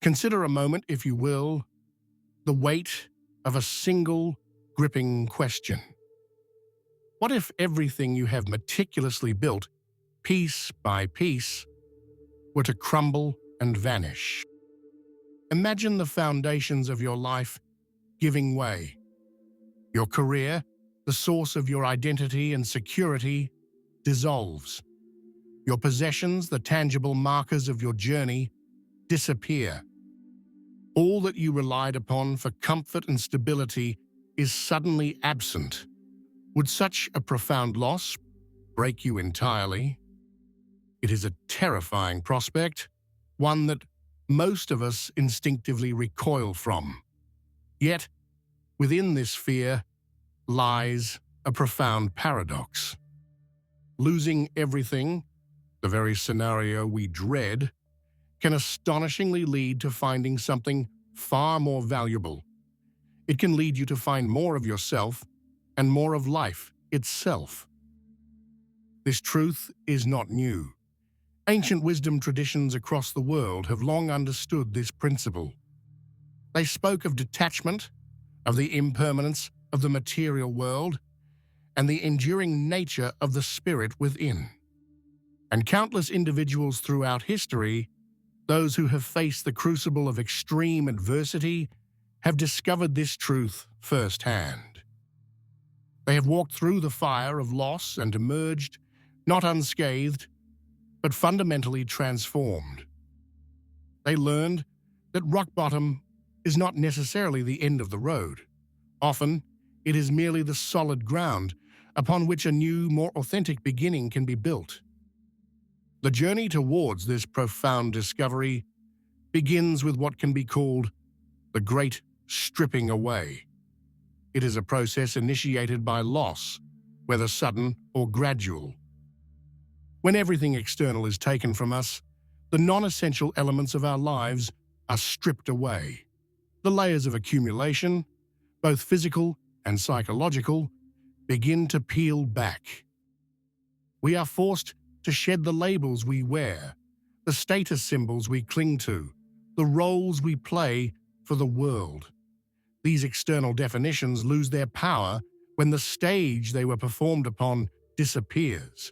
Consider a moment, if you will, the weight of a single gripping question. What if everything you have meticulously built, piece by piece, were to crumble and vanish? Imagine the foundations of your life giving way. Your career, the source of your identity and security, dissolves. Your possessions, the tangible markers of your journey, disappear. All that you relied upon for comfort and stability is suddenly absent. Would such a profound loss break you entirely? It is a terrifying prospect, one that most of us instinctively recoil from. Yet, within this fear lies a profound paradox. Losing everything, the very scenario we dread, can astonishingly lead to finding something far more valuable. It can lead you to find more of yourself and more of life itself. This truth is not new. Ancient wisdom traditions across the world have long understood this principle. They spoke of detachment, of the impermanence of the material world, and the enduring nature of the spirit within. And countless individuals throughout history, those who have faced the crucible of extreme adversity, have discovered this truth firsthand. They have walked through the fire of loss and emerged, not unscathed, but fundamentally transformed. They learned that rock bottom is not necessarily the end of the road. Often, it is merely the solid ground upon which a new, more authentic beginning can be built. The journey towards this profound discovery begins with what can be called the great stripping away. It is a process initiated by loss, whether sudden or gradual. When everything external is taken from us, the non-essential elements of our lives are stripped away. The layers of accumulation, both physical and psychological, begin to peel back. We are forced to shed the labels we wear, the status symbols we cling to, the roles we play for the world. These external definitions lose their power when the stage they were performed upon disappears.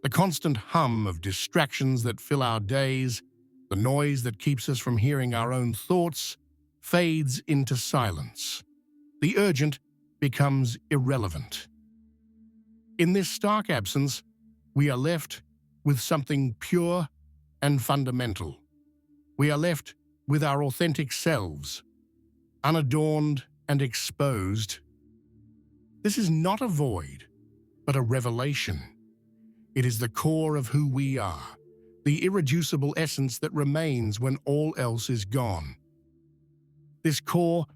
The constant hum of distractions that fill our days, the noise that keeps us from hearing our own thoughts, fades into silence. The urgent becomes irrelevant. In this stark absence, we are left with something pure and fundamental. We are left with our authentic selves, unadorned and exposed. This is not a void, but a revelation. It is the core of who we are, the irreducible essence that remains when all else is gone. This core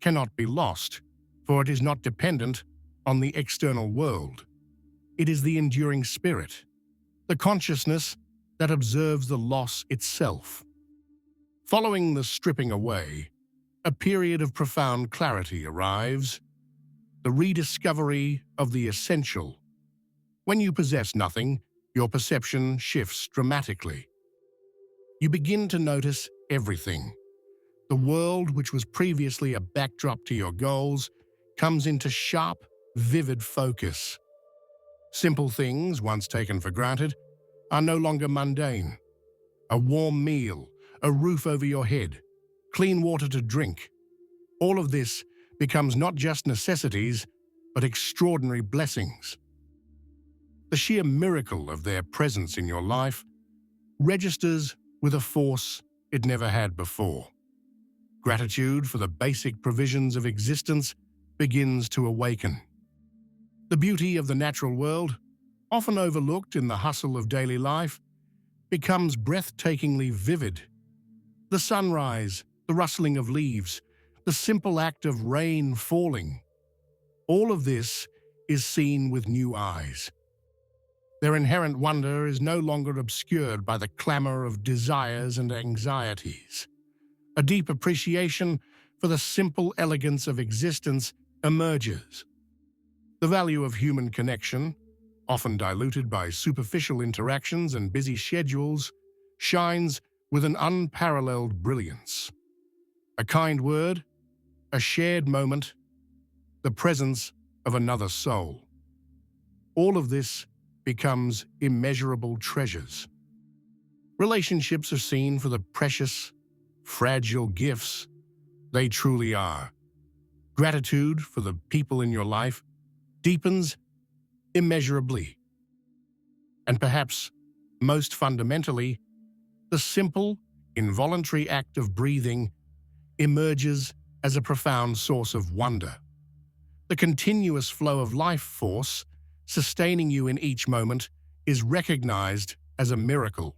cannot be lost, for it is not dependent on the external world. It is the enduring spirit, the consciousness that observes the loss itself. Following the stripping away, a period of profound clarity arrives, the rediscovery of the essential. When you possess nothing, your perception shifts dramatically. You begin to notice everything. The world, which was previously a backdrop to your goals, comes into sharp, vivid focus. Simple things, once taken for granted, are no longer mundane. A warm meal, a roof over your head, clean water to drink. All of this becomes not just necessities, but extraordinary blessings. The sheer miracle of their presence in your life registers with a force it never had before. Gratitude for the basic provisions of existence begins to awaken. The beauty of the natural world, often overlooked in the hustle of daily life, becomes breathtakingly vivid. The sunrise, the rustling of leaves, the simple act of rain falling. All of this is seen with new eyes. Their inherent wonder is no longer obscured by the clamor of desires and anxieties. A deep appreciation for the simple elegance of existence emerges. The value of human connection, often diluted by superficial interactions and busy schedules, shines with an unparalleled brilliance. A kind word, a shared moment, the presence of another soul. All of this becomes immeasurable treasures. Relationships are seen for the precious, fragile gifts they truly are. Gratitude for the people in your life deepens immeasurably. And perhaps, most fundamentally, the simple, involuntary act of breathing emerges as a profound source of wonder. The continuous flow of life force sustaining you in each moment is recognized as a miracle.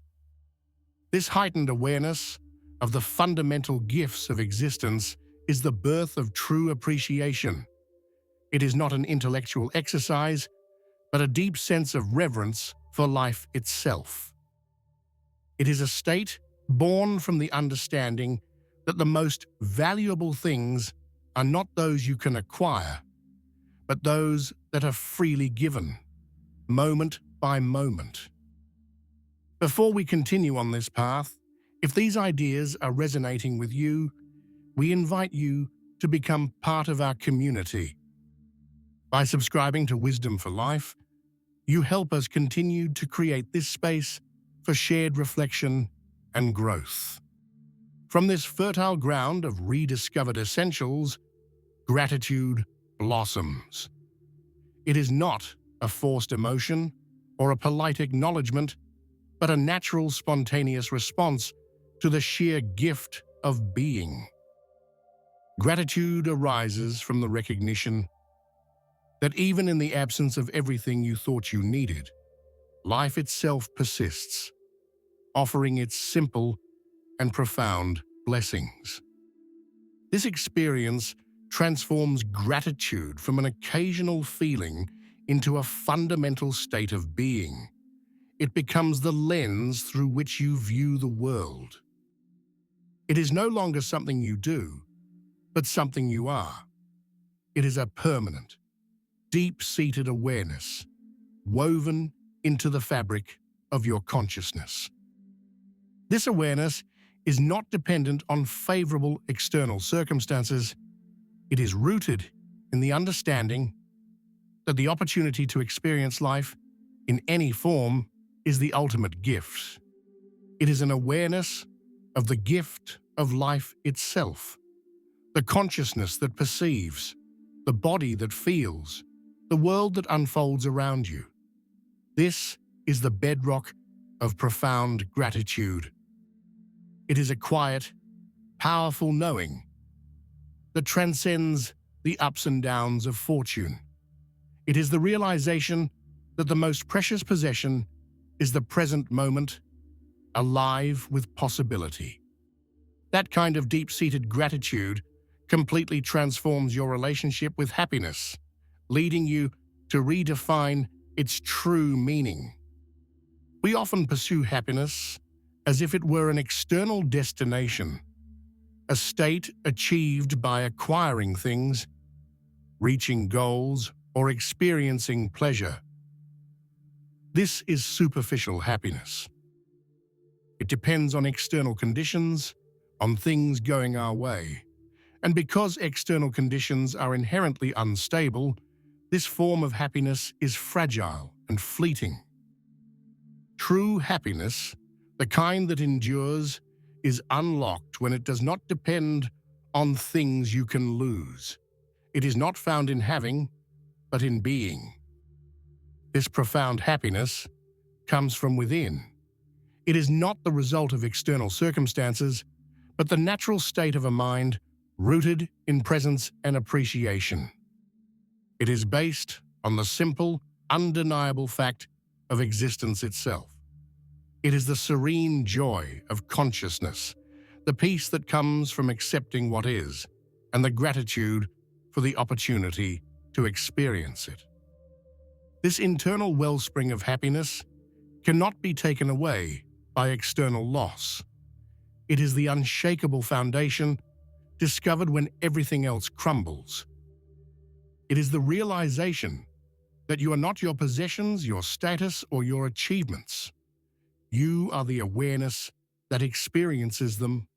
This heightened awareness of the fundamental gifts of existence is the birth of true appreciation. It is not an intellectual exercise, but a deep sense of reverence for life itself. It is a state born from the understanding that the most valuable things are not those you can acquire, but those that are freely given, moment by moment. Before we continue on this path, if these ideas are resonating with you, we invite you to become part of our community. By subscribing to Wisdom for Life, you help us continue to create this space for shared reflection and growth. From this fertile ground of rediscovered essentials, gratitude blossoms. It is not a forced emotion or a polite acknowledgement, but a natural, spontaneous response to the sheer gift of being. Gratitude arises from the recognition that even in the absence of everything you thought you needed, life itself persists, offering its simple and profound blessings. This experience transforms gratitude from an occasional feeling into a fundamental state of being. It becomes the lens through which you view the world. It is no longer something you do, but something you are. It is a permanent, deep-seated awareness, woven into the fabric of your consciousness. This awareness is not dependent on favorable external circumstances. It is rooted in the understanding that the opportunity to experience life in any form is the ultimate gift. It is an awareness of the gift of life itself, the consciousness that perceives, the body that feels, the world that unfolds around you. This is the bedrock of profound gratitude. It is a quiet, powerful knowing that transcends the ups and downs of fortune. It is the realization that the most precious possession is the present moment, alive with possibility. That kind of deep-seated gratitude completely transforms your relationship with happiness, leading you to redefine its true meaning. We often pursue happiness as if it were an external destination, a state achieved by acquiring things, reaching goals, or experiencing pleasure. This is superficial happiness. It depends on external conditions, on things going our way. And because external conditions are inherently unstable, this form of happiness is fragile and fleeting. True happiness, the kind that endures, is unlocked when it does not depend on things you can lose. It is not found in having, but in being. This profound happiness comes from within. It is not the result of external circumstances, but the natural state of a mind rooted in presence and appreciation. It is based on the simple, undeniable fact of existence itself. It is the serene joy of consciousness, the peace that comes from accepting what is, and the gratitude for the opportunity to experience it. This internal wellspring of happiness cannot be taken away by external loss. It is the unshakable foundation discovered when everything else crumbles. It is the realization that you are not your possessions, your status, or your achievements. You are the awareness that experiences them,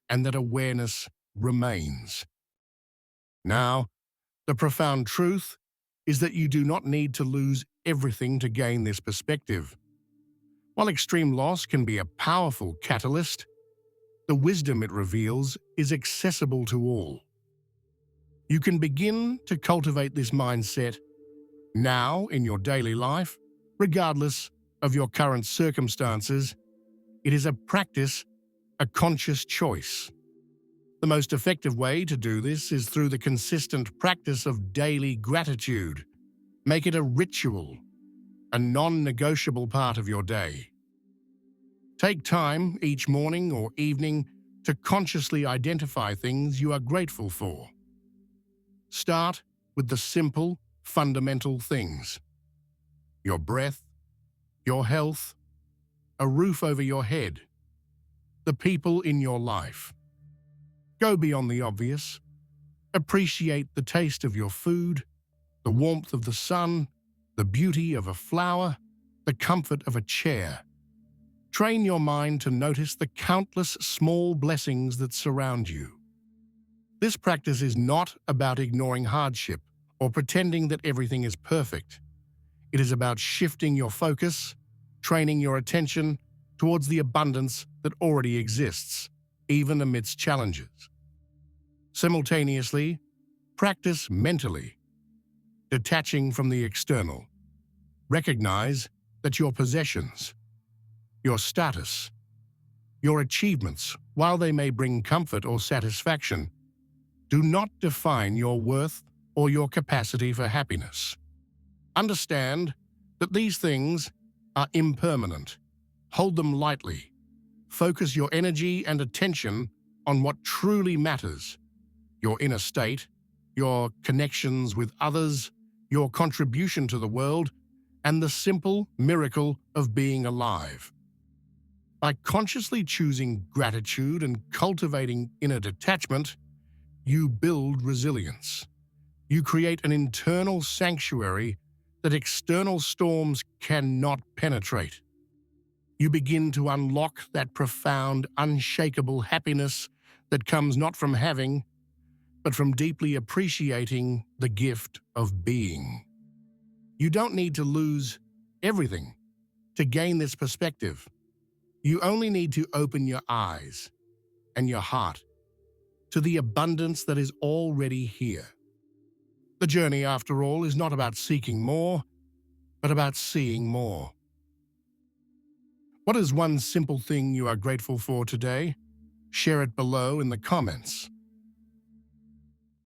and that awareness remains. Now, the profound truth is that you do not need to lose everything to gain this perspective. While extreme loss can be a powerful catalyst, the wisdom it reveals is accessible to all. You can begin to cultivate this mindset now in your daily life, regardless of your current circumstances. It is a practice, a conscious choice. The most effective way to do this is through the consistent practice of daily gratitude. Make it a ritual, a non-negotiable part of your day. Take time each morning or evening to consciously identify things you are grateful for. Start with the simple, fundamental things: your breath, your health, a roof over your head, the people in your life. Go beyond the obvious. Appreciate the taste of your food, the warmth of the sun, the beauty of a flower, the comfort of a chair. Train your mind to notice the countless small blessings that surround you. This practice is not about ignoring hardship or pretending that everything is perfect. It is about shifting your focus, training your attention towards the abundance that already exists, even amidst challenges. Simultaneously, practice mentally, detaching from the external. Recognize that your possessions, your status, your achievements, while they may bring comfort or satisfaction, do not define your worth or your capacity for happiness. Understand that these things are impermanent. Hold them lightly. Focus your energy and attention on what truly matters: your inner state, your connections with others, your contribution to the world, and the simple miracle of being alive. By consciously choosing gratitude and cultivating inner detachment, you build resilience. You create an internal sanctuary that external storms cannot penetrate. You begin to unlock that profound, unshakable happiness that comes not from having, but from deeply appreciating the gift of being. You don't need to lose everything to gain this perspective. You only need to open your eyes and your heart to the abundance that is already here. The journey, after all, is not about seeking more, but about seeing more. What is one simple thing you are grateful for today? Share it below in the comments.